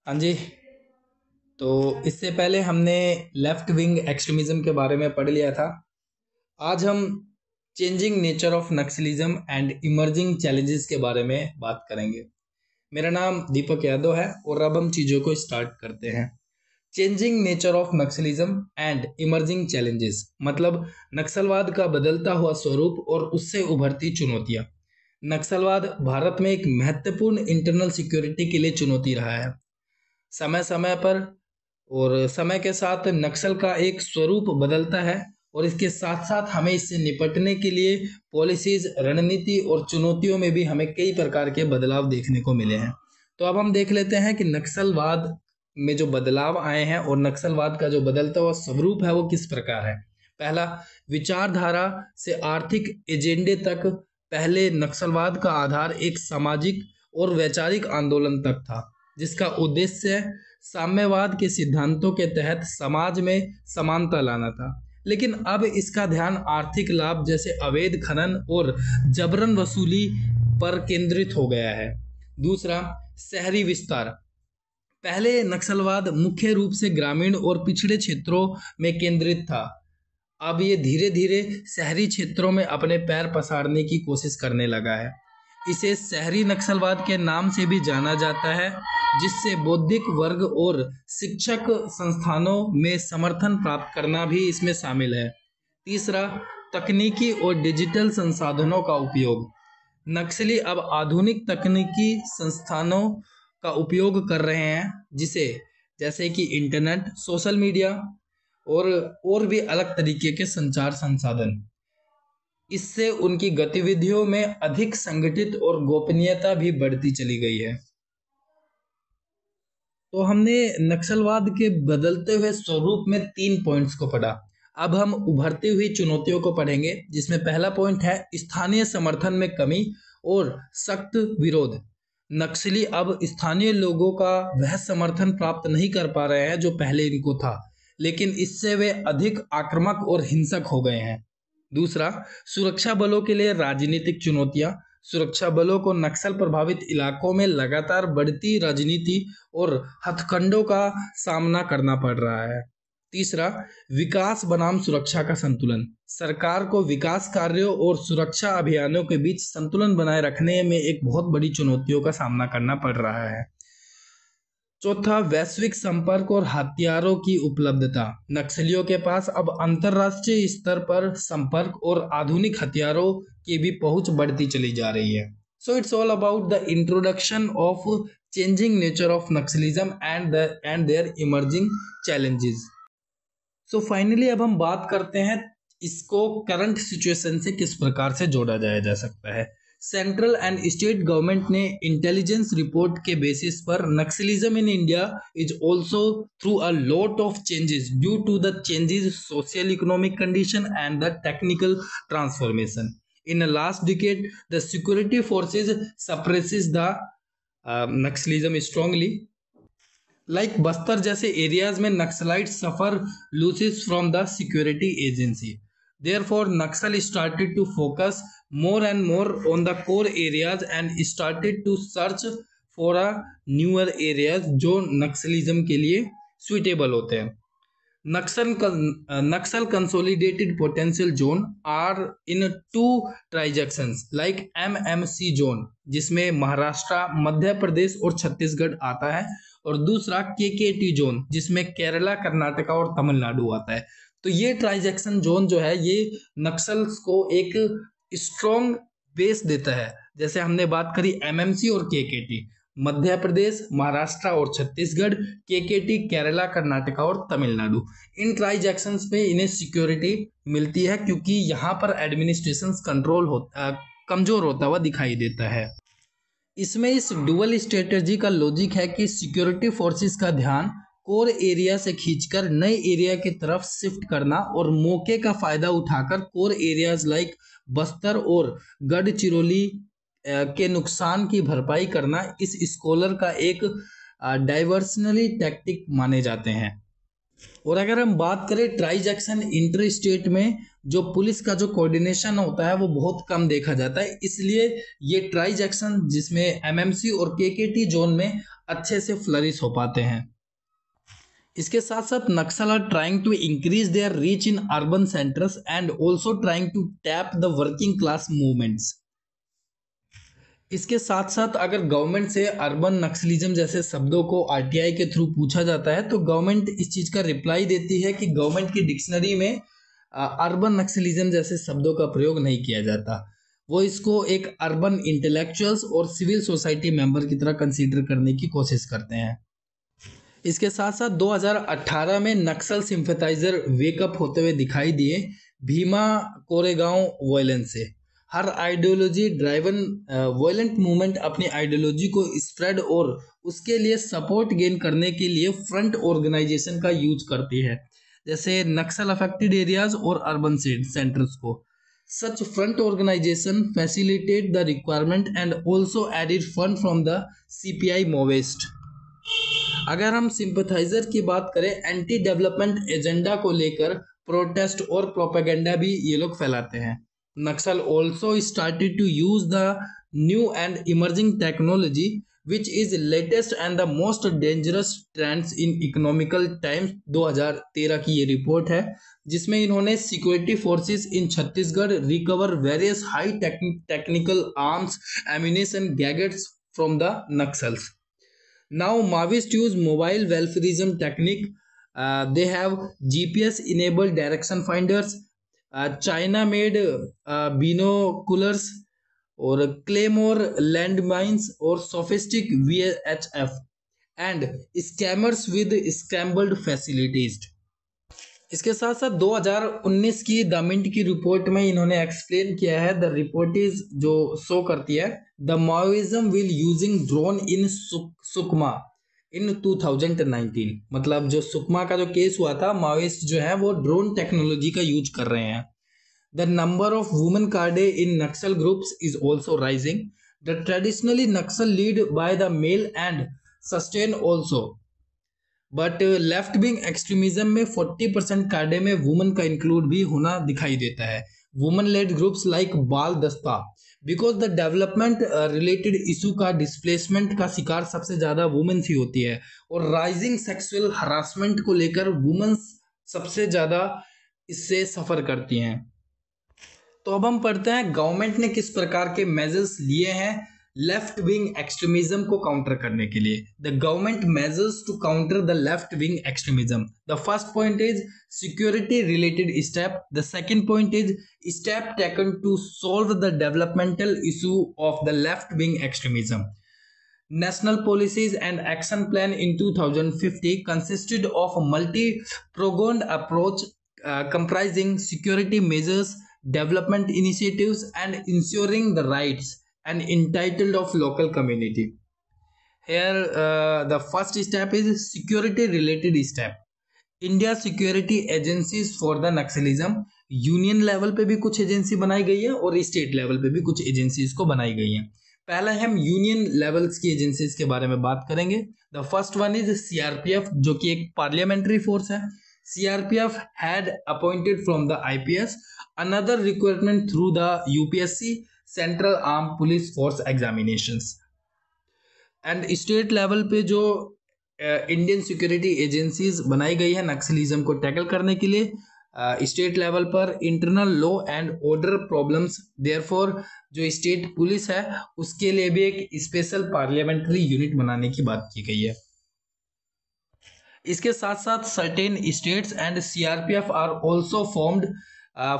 हाँ जी। तो इससे पहले हमने लेफ्ट विंग एक्सट्रीमिज्म के बारे में पढ़ लिया था। आज हम changing nature of Naxalism and emerging challenges के बारे में बात करेंगे। मेरा नाम दीपक यादव है और अब हम चीज़ों को स्टार्ट करते हैं। Changing nature of Naxalism and emerging challenges मतलब नक्सलवाद का बदलता हुआ स्वरूप और उससे उभरती चुनौतियां। नक्सलवाद भारत में एक महत्वपूर्ण इंटरनल सिक्योरिटी के लिए चुनौती रहा है। समय समय पर और समय के साथ नक्सल का एक स्वरूप बदलता है और इसके साथ साथ हमें इससे निपटने के लिए पॉलिसीज, रणनीति और चुनौतियों में भी हमें कई प्रकार के बदलाव देखने को मिले हैं। तो अब हम देख लेते हैं कि नक्सलवाद में जो बदलाव आए हैं और नक्सलवाद का जो बदलता हुआ स्वरूप है वो किस प्रकार है। पहला, विचारधारा से आर्थिक एजेंडे तक। पहले नक्सलवाद का आधार एक सामाजिक और वैचारिक आंदोलन तक था, जिसका उद्देश्य साम्यवाद के सिद्धांतों के तहत समाज में समानता लाना था। लेकिन अब इसका ध्यान आर्थिक लाभ जैसे अवैध खनन और जबरन वसूली पर केंद्रित हो गया है। दूसरा, शहरी विस्तार। पहले नक्सलवाद मुख्य रूप से ग्रामीण और पिछड़े क्षेत्रों में केंद्रित था। अब ये धीरे धीरे शहरी क्षेत्रों में अपने पैर पसारने की कोशिश करने लगा है। इसे शहरी नक्सलवाद के नाम से भी जाना जाता है, जिससे बौद्धिक वर्ग और शिक्षक संस्थानों में समर्थन प्राप्त करना भी इसमें शामिल है। तीसरा, तकनीकी और डिजिटल संसाधनों का उपयोग। नक्सली अब आधुनिक तकनीकी संस्थानों का उपयोग कर रहे हैं, जिसे जैसे कि इंटरनेट, सोशल मीडिया और भी अलग तरीके के संचार संसाधन। इससे उनकी गतिविधियों में अधिक संगठित और गोपनीयता भी बढ़ती चली गई है। तो हमने नक्सलवाद के बदलते हुए स्वरूप में 3 पॉइंट्स को पढ़ा। अब हम उभरती हुई चुनौतियों को पढ़ेंगे, जिसमें पहला पॉइंट है स्थानीय समर्थन में कमी और सख्त विरोध। नक्सली अब स्थानीय लोगों का वह समर्थन प्राप्त नहीं कर पा रहे हैं जो पहले इनको था, लेकिन इससे वे अधिक आक्रामक और हिंसक हो गए हैं। दूसरा, सुरक्षा बलों के लिए राजनीतिक चुनौतियां। सुरक्षा बलों को नक्सल प्रभावित इलाकों में लगातार बढ़ती राजनीति और हथकंडों का सामना करना पड़ रहा है। तीसरा, विकास बनाम सुरक्षा का संतुलन। सरकार को विकास कार्यों और सुरक्षा अभियानों के बीच संतुलन बनाए रखने में एक बहुत बड़ी चुनौतियों का सामना करना पड़ रहा है। चौथा, वैश्विक संपर्क और हथियारों की उपलब्धता। नक्सलियों के पास अब अंतरराष्ट्रीय स्तर पर संपर्क और आधुनिक हथियारों की भी पहुंच बढ़ती चली जा रही है। So it's all about the introduction of changing nature of Naxalism and their emerging challenges. So finally अब हम बात करते हैं इसको करंट सिचुएशन से किस प्रकार से जोड़ा जाया जा सकता है। सेंट्रल एंड स्टेट गवर्नमेंट ने इंटेलिजेंस रिपोर्ट के बेसिस पर Naxalism in India is also through a lot of changes due to the changes social economic condition and the technical transformation. In the last decade the security forces suppresses the Naxalism strongly. Like Bastar जैसे areas में Naxalite suffer losses from the security agency. Therefore, Naxal started to focus more and more on the core areas and started to search for a newer areas जो नक्सलिज्म के लिए suitable होते हैं। Naxal consolidated potential zone are in 2 transactions like MMC zone, जिसमें महाराष्ट्र, मध्य प्रदेश और छत्तीसगढ़ आता है, और दूसरा केकेटी जोन, जिसमें केरला, कर्नाटका और तमिलनाडु आता है। तो ये ट्रांजैक्शन जोन जो है ये नक्सल्स को एक स्ट्रॉन्ग बेस देता है। जैसे हमने बात करी एमएमसी और केकेटी, मध्य प्रदेश, महाराष्ट्र और छत्तीसगढ़, केकेटी केरला, कर्नाटका और तमिलनाडु। इन ट्रांजैक्शंस पे इन्हें सिक्योरिटी मिलती है क्योंकि यहाँ पर एडमिनिस्ट्रेशन कंट्रोल कमजोर होता हुआ दिखाई देता है। इसमें इस डुअल स्ट्रेटजी का लॉजिक है कि सिक्योरिटी फोर्सेस का ध्यान कोर एरिया से खींचकर नए एरिया की तरफ शिफ्ट करना और मौके का फायदा उठाकर कोर एरियाज लाइक बस्तर और गढ़चिरौली के नुकसान की भरपाई करना इस स्कॉलर का एक डाइवर्सनली टैक्टिक माने जाते हैं। और अगर हम बात करें ट्रांजैक्शन इंटर स्टेट में, जो पुलिस का जो कोऑर्डिनेशन होता है वो बहुत कम देखा जाता है, इसलिए ये ट्रांजैक्शन जिसमें एमएमसी और केकेटी जोन में अच्छे से फ्लरिश हो पाते हैं। इसके साथ साथ Naxal are trying to increase their reach in urban centres and also trying to tap the working class movements. इसके साथ साथ अगर गवर्नमेंट से अर्बन नक्सलिज्म जैसे शब्दों को आरटीआई के थ्रू पूछा जाता है तो गवर्नमेंट इस चीज का रिप्लाई देती है कि गवर्नमेंट की डिक्शनरी में अर्बन नक्सलिज्म जैसे शब्दों का प्रयोग नहीं किया जाता। वो इसको एक अर्बन इंटेलेक्चुअल्स और सिविल सोसाइटी मेंबर की तरह कंसीडर करने की कोशिश करते हैं। इसके साथ साथ 2018 में नक्सल सिंपैथाइजर वेकअप होते हुए दिखाई दिए भीमा कोरेगांव वायलेंस से। हर आइडियोलॉजी ड्राइवन वायलेंट मूवमेंट अपनी आइडियोलॉजी को स्प्रेड और उसके लिए सपोर्ट गेन करने के लिए फ्रंट ऑर्गेनाइजेशन का यूज करती है, जैसे नक्सल अफेक्टेड एरियाज और अर्बन सेंटर्स को। Such front organisation facilitate the requirement and also aided fund from the CPI Maoist. अगर हम सिंपैथाइजर की बात करें, एंटी डेवलपमेंट एजेंडा को लेकर प्रोटेस्ट और प्रोपेगेंडा भी ये लोग फैलाते हैं। Naxal also started to use the new and emerging technology which is latest and the most dangerous trends in economical times 2013 की ये रिपोर्ट है, जिसमें इन्होंने security forces in Chhattisgarh recover various high technical arms ammunition gadgets from the Naxals. Now Maoists use mobile welfareism technique. They have GPS enabled direction finders, China made binoculars और Claymore landmines और sophisticated VHF and scammers with scrambled facilities। इसके साथ साथ 2019 की the mint की report में इन्होंने explain किया है, द रिपोर्ट इज जो शो करती है the Maoism will using drone in Sukma in 2019। मतलब जो सुकमा का जो केस हुआ था, माओइस्ट जो है वो ड्रोन टेक्नोलॉजी का यूज कर रहे हैं। द नंबर ऑफ वुमेन कार्डे in Naxal groups is also rising. The traditionally Naxal lead by the male and sustain also, but left wing extremism में 40% कार्डे में वुमेन का इंक्लूड भी होना दिखाई देता है। वुमेन लेड ग्रुप्स लाइक बाल दस्ता, because the development related issue का डिस्प्लेसमेंट का शिकार सबसे ज्यादा वुमेन्स ही होती है, और राइजिंग सेक्सुअल हरासमेंट को लेकर वुमेन्स सबसे ज्यादा इससे सफर करती हैं। तो अब हम पढ़ते हैं गवर्नमेंट ने किस प्रकार के मेजर्स लिए हैं लेफ्ट विंग एक्सट्रीमिज्म को काउंटर करने के लिए। The government measures to counter the left wing extremism. The first point is security related step. The second point is step taken to solve the developmental issue of the left wing extremism. National policies and action plan in 2050 consisted of a multi-pronged approach comprising security measures, development initiatives, and ensuring the rights and entitled of local community. Here the first step is security related step. India security agencies for the Naxalism. Union level पे भी कुछ agency बनाई गई है और state level पे भी कुछ एजेंसीज को बनाई गई है। पहले हम यूनियन लेवल्स की एजेंसीज के बारे में बात करेंगे। The first one is CRPF, जो कि एक पार्लियामेंट्री फोर्स है। CRPF had appointed from the IPS, another recruitment through the UPSC, central arm police force examinations. And state level पे जो इंडियन सिक्योरिटी एजेंसीज बनाई गई है नक्सलिज्म को टैकल करने के लिए, स्टेट लेवल पर internal law and order problems, therefore जो स्टेट पुलिस है उसके लिए भी एक स्पेशल पार्लियामेंट्री यूनिट बनाने की बात की गई है। इसके साथ साथ certain states and CRPF are also formed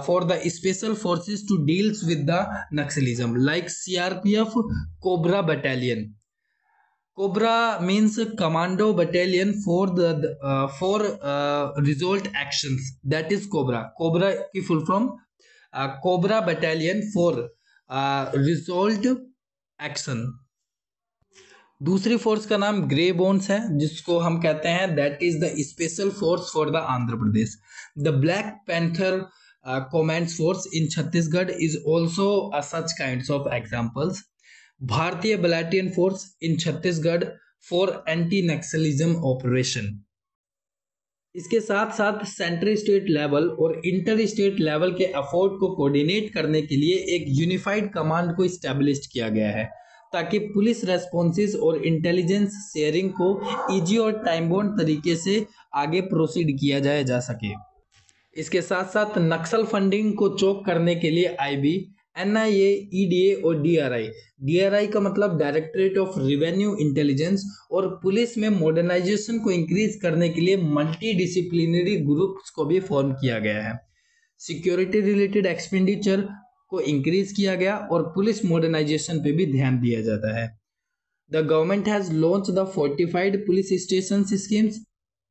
for the special forces to deals with the Naxalism, like CRPF cobra battalion. Cobra means commando battalion for result actions, that is Cobra. Cobra की full form Cobra battalion for result action। दूसरी force का नाम Greyhounds है, जिसको हम कहते हैं that is the special force for the Andhra Pradesh. The black panther command force in Chhattisgarh is also such kinds of examples. भारतीय battalion force in Chhattisgarh for anti Naxalism operation. इसके साथ साथ सेंट्रल स्टेट लेवल और इंटर स्टेट लेवल के effort को coordinate करने के लिए एक यूनिफाइड कमांड को इस्टेब्लिश किया गया है, ताकि पुलिस रेस्पॉन्सेज और इंटेलिजेंस शेयरिंग को इजी और टाइम बाउंड तरीके से आगे प्रोसीड किया जा सके। इसके साथ साथ नक्सल फंडिंग को चोक करने के लिए आईबी, एनआईए, ईडीए और डीआरआई। डीआरआई का मतलब डायरेक्टरेट ऑफ रेवेन्यू इंटेलिजेंस, और पुलिस में मॉडर्नाइजेशन को इंक्रीज करने के लिए मल्टी डिसिप्लिनरी ग्रुप्स को भी फॉर्म किया गया है। सिक्योरिटी रिलेटेड एक्सपेंडिचर को इंक्रीज किया गया और पुलिस मॉडर्नाइजेशन पे भी ध्यान दिया जाता है। The government has launch the fortified police station schemes,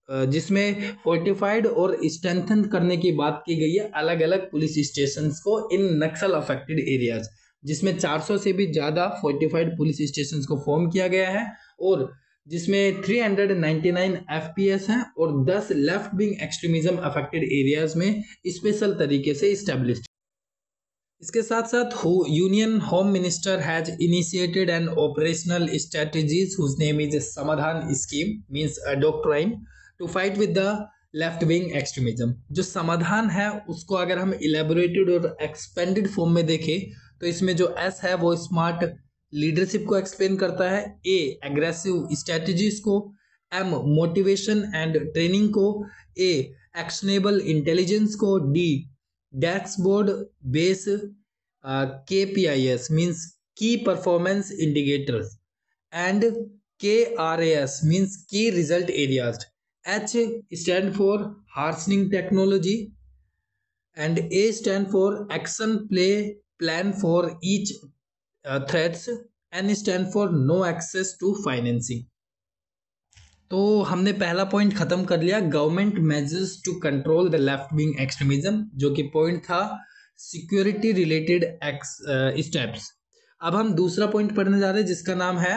जिसमें फोर्टिफाइड और स्ट्रेंथन करने की बात की गई है अलग अलग पुलिस स्टेशंस को इन नक्सल अफेक्टेड एरियाज, जिसमें 400 से भी ज़्यादा फोर्टिफाइड पुलिस स्टेशंस को फॉर्म किया गया है और जिसमें 399 एफपीएस हैं और 10 left wing extremism affected areas में स्पेशल तरीके से इस्टेब्लिश्ड। इसके साथ साथ union home minister has initiated an operational strategies whose name is Samadhan scheme, means a doctrine to fight with the left wing extremism. जो समाधान है उसको अगर हम इलेबोरेटेड और एक्सपेंडेड फॉर्म में देखें तो इसमें जो एस है वो स्मार्ट लीडरशिप को एक्सप्लेन करता है, ए एग्रेसिव स्ट्रेटजीज को, एम मोटिवेशन एंड ट्रेनिंग को, ए एक्शनेबल इंटेलिजेंस को, D dashboard base KPIs means key performance indicators and KRAS means key result areas. H stand for hardening technology and A stand for action plan for each threats, N stand for no access to financing. तो हमने पहला point खत्म कर लिया, government measures to control the left wing extremism, जो कि point था security related steps. अब हम दूसरा पॉइंट पढ़ने जा रहे हैं जिसका नाम है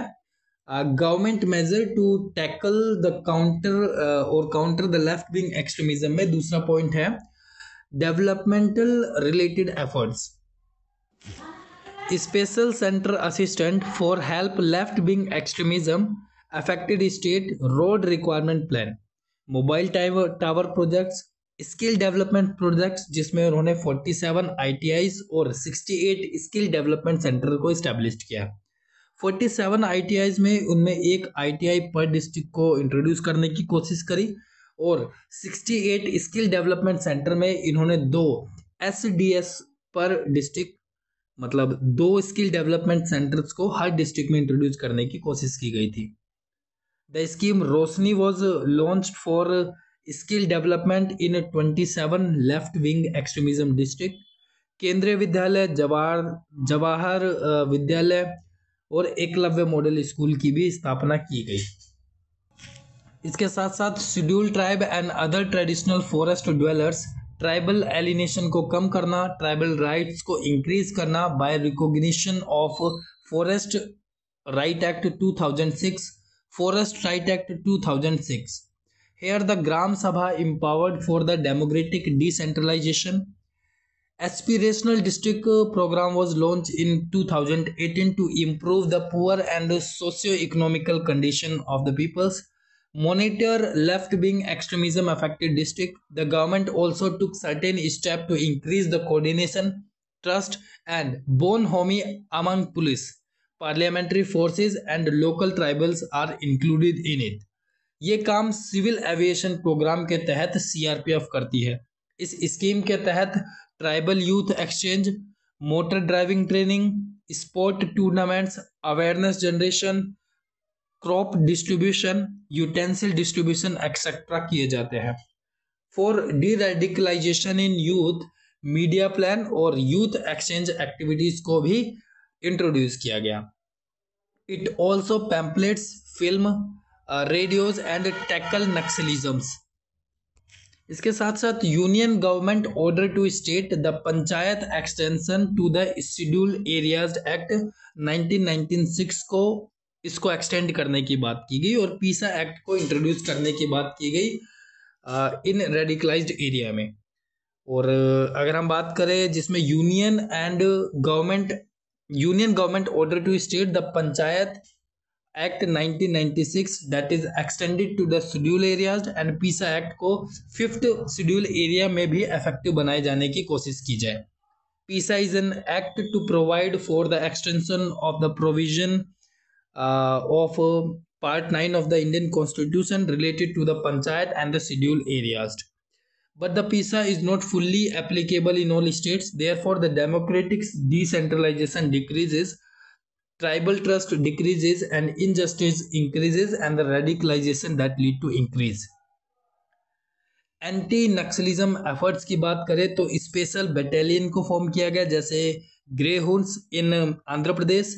government measure to tackle the counter the left wing extremism में दूसरा पॉइंट है developmental related efforts. Special center assistant for help left wing extremism affected state road requirement plan, mobile tower projects, skill development projects, जिसमें उन्होंने 47 ITIs और 68 skill development center को establish किया। 47 ITIs में उनमें एक ITI पर डिस्ट्रिक्ट को इंट्रोड्यूस करने की कोशिश करी और 68 स्किल डेवलपमेंट सेंटर में इन्होंने 2 SDS पर डिस्ट्रिक्ट, मतलब 2 स्किल डेवलपमेंट सेंटर्स को हर डिस्ट्रिक्ट में इंट्रोड्यूस करने की कोशिश की गई थी। The scheme Rosni was launched for skill development in 27 left-wing extremism district. केंद्रीय विद्यालय, जवाहर विद्यालय और एकलव्य मॉडल स्कूल की भी स्थापना की गई। इसके साथ साथ schedule tribe and other traditional forest dwellers, tribal alienation को कम करना, ट्राइबल राइट्स को इंक्रीज करना by recognition of forest right act 2006, Forest Right Act 2006. Here the Gram Sabha empowered for the democratic decentralization. Aspirational district program was launched in 2018 to improve the poor and socio-economical condition of the peoples. Monitor left-wing extremism affected district. The government also took certain steps to increase the coordination, trust and bonhomie among police. Parliamentary forces and local tribals are included in it. ये काम civil aviation programme के तहत CRPF करती है। इस scheme के तहत tribal youth exchange, motor driving training, sport tournaments, awareness generation, crop distribution, utensil distribution etcetera किए जाते हैं। For deradicalisation in youth, media plan और यूथ एक्सचेंज एक्टिविटीज को भी इंट्रोड्यूस किया गया। It also pamphlets, film, radios and tackle Naxalisms. इसके साथ साथ union government order to state the panchayat extension to the schedule areas act 1996 को इसको एक्सटेंड करने की बात की गई और पीसा एक्ट को इंट्रोड्यूस करने की बात की गई इन रेडिकलाइज्ड एरिया में। और अगर हम बात करें जिसमें union government order to state the panchayat act 1996 that is extended to the schedule areas and PESA act को 5th शेड्यूल एरिया में भी इफेक्टिव बनाए जाने की कोशिश की जाए। PESA is an act to provide for the extension of the provision of Part 9 of the Indian Constitution related to the Panchayat and the scheduled areas. But the PISA is not fully applicable in all states. Therefore, the democratic decentralization decreases, tribal trust decreases, and injustice increases, and the radicalization that lead to increase. Anti Naxalism efforts की बात करें तो special battalion को form किया गया, जैसे grey हुंस in Andhra Pradesh,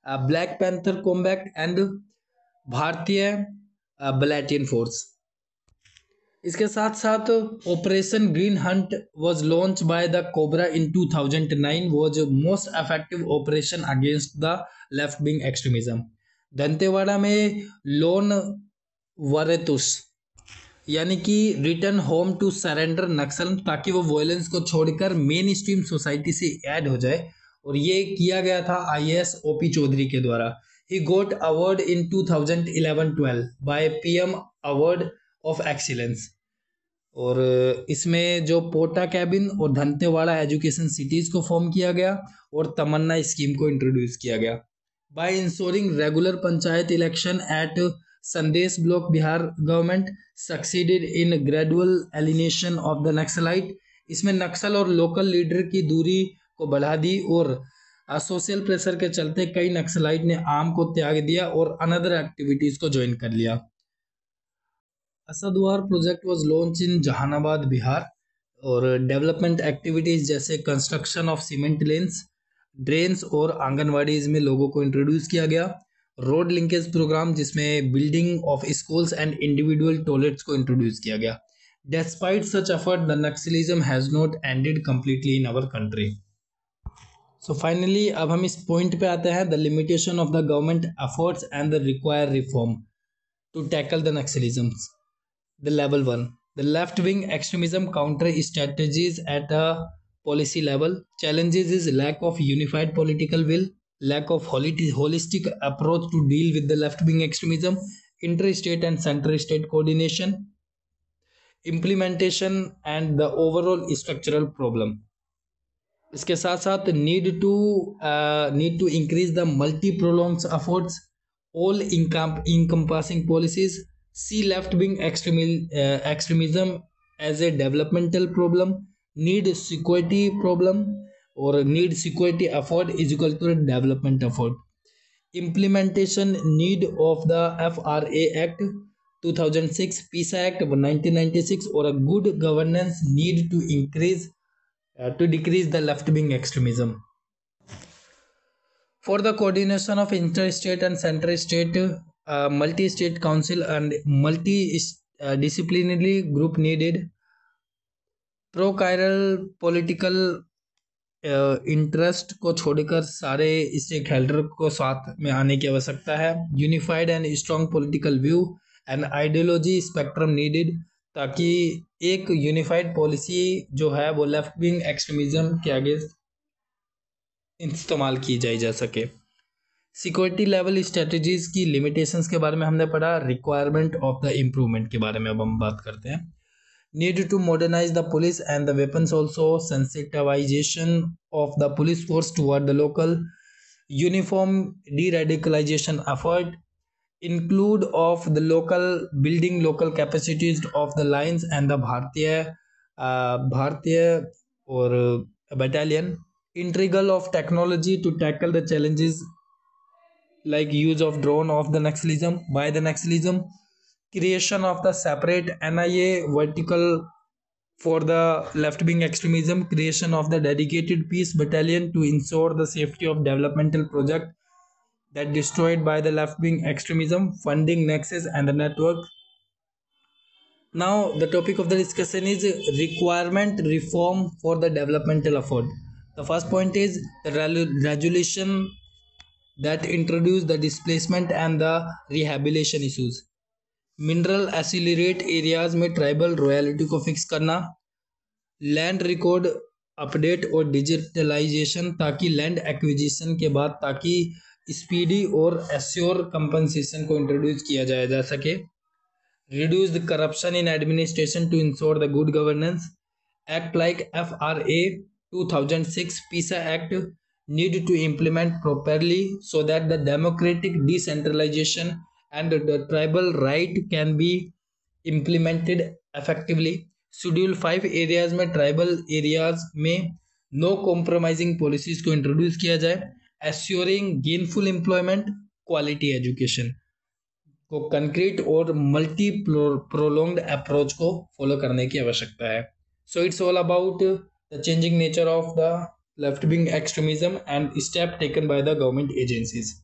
black panther combat and भारतीय battalion force. इसके साथ साथ operation green Hunt was launch by the cobra in 2009 was most effective operation against the left wing extremism. Dantewada में लोन वरेतुस यानी कि रिटर्न होम टू सरेंडर नक्सल, ताकि वो violence को छोड़कर मेन स्ट्रीम सोसाइटी से ऐड हो जाए, और ये किया गया था IAS OP चौधरी के द्वारा। He got award in 2011-12 by PM award of excellence. और इसमें जो पोटा कैबिन और दंतेवाड़ा एजुकेशन सिटीज को फॉर्म किया गया और तमन्ना स्कीम को इंट्रोड्यूस किया गया। By ensuring regular panchayat election at Sandesh block, Bihar government succeeded in gradual alienation of the Naxalite. इसमें नक्सल और लोकल लीडर की दूरी को बढ़ा दी और सोशल प्रेशर के चलते कई नक्सलाइट ने आर्म को त्याग दिया और अनदर एक्टिविटीज को ज्वाइन कर लिया। असदवार project was launch in Jehanabad, Bihar, और डेवलपमेंट एक्टिविटीज जैसे construction of cement lanes, drains और आंगनवाड़ीज में लोगों को इंट्रोड्यूस किया गया। रोड लिंकेज प्रोग्राम जिसमें building of schools and individual toilets को इंट्रोड्यूस किया गया। Despite such effort the Naxalism has not ended completely in our country. So finally अब हम इस पॉइंट पे आते हैं, the limitation of the government efforts and the required reform to tackle the Naxalism. The level 1, the left wing extremism counter strategies at a policy level. Challenges is lack of unified political will, lack of holistic approach to deal with the left wing extremism, inter-state and center-state coordination, implementation and the overall structural problem. इसके साथ साथ need to increase the multi-pronged efforts, all encompassing policies. See left wing extremism as a developmental problem, need security problem, or need security effort is equal to a development effort. Implementation need of the FRA Act 2006, PISA Act 1996, or a good governance need to decrease the left wing extremism. For the coordination of interstate and center-state, multi-state council and multi-disciplinary group needed. Parochial political interest को छोड़कर सारे stake holder को साथ में आने की आवश्यकता है। Unified and strong political view and ideology spectrum needed, ताकि एक यूनिफाइड पॉलिसी जो है वो लेफ्ट विंग एक्सट्रीमिज्म के आगे इस्तेमाल की जा सके। सिक्योरिटी लेवल स्ट्रेटजीज की लिमिटेशंस के बारे में हमने पढ़ा। रिक्वायरमेंट ऑफ द इम्प्रूवमेंट के बारे में अब हम बात करते हैं। Need to modernize the police and the weapons, also sensitization of the police force toward the local, uniform deradicalization effort, include of the local building local capacities of the lines and the Bharatiya और battalion, integral of technology to tackle the challenges like use of drone of the Naxalism by the Naxalism, creation of the separate NIA vertical for the left wing extremism, creation of the dedicated peace battalion to ensure the safety of developmental project that destroyed by the left wing extremism, funding nexus and the network. Now the topic of the discussion is requirement reform for the developmental effort. The first point is the resolution that introduced the displacement and the rehabilitation issues. Mineral accelerate areas में tribal royalty को fix करना, land record update और digitalisation, ताकि land acquisition के बाद ताकि speedy और assure compensation को इंट्रोड्यूस किया जा सके। Reduce the corruption in administration to ensure the good governance, act like FRA 2006, PISA Act need to implement properly so that the democratic decentralization and the tribal right can be implemented effectively. Schedule 5 areas में tribal areas में no compromising policies को introduce किया जाए. Assuring gainful employment, quality education को concrete और multi prolonged approach को follow करने की आवश्यकता है. So it's all about the changing nature of the left wing extremism and step taken by the government agencies.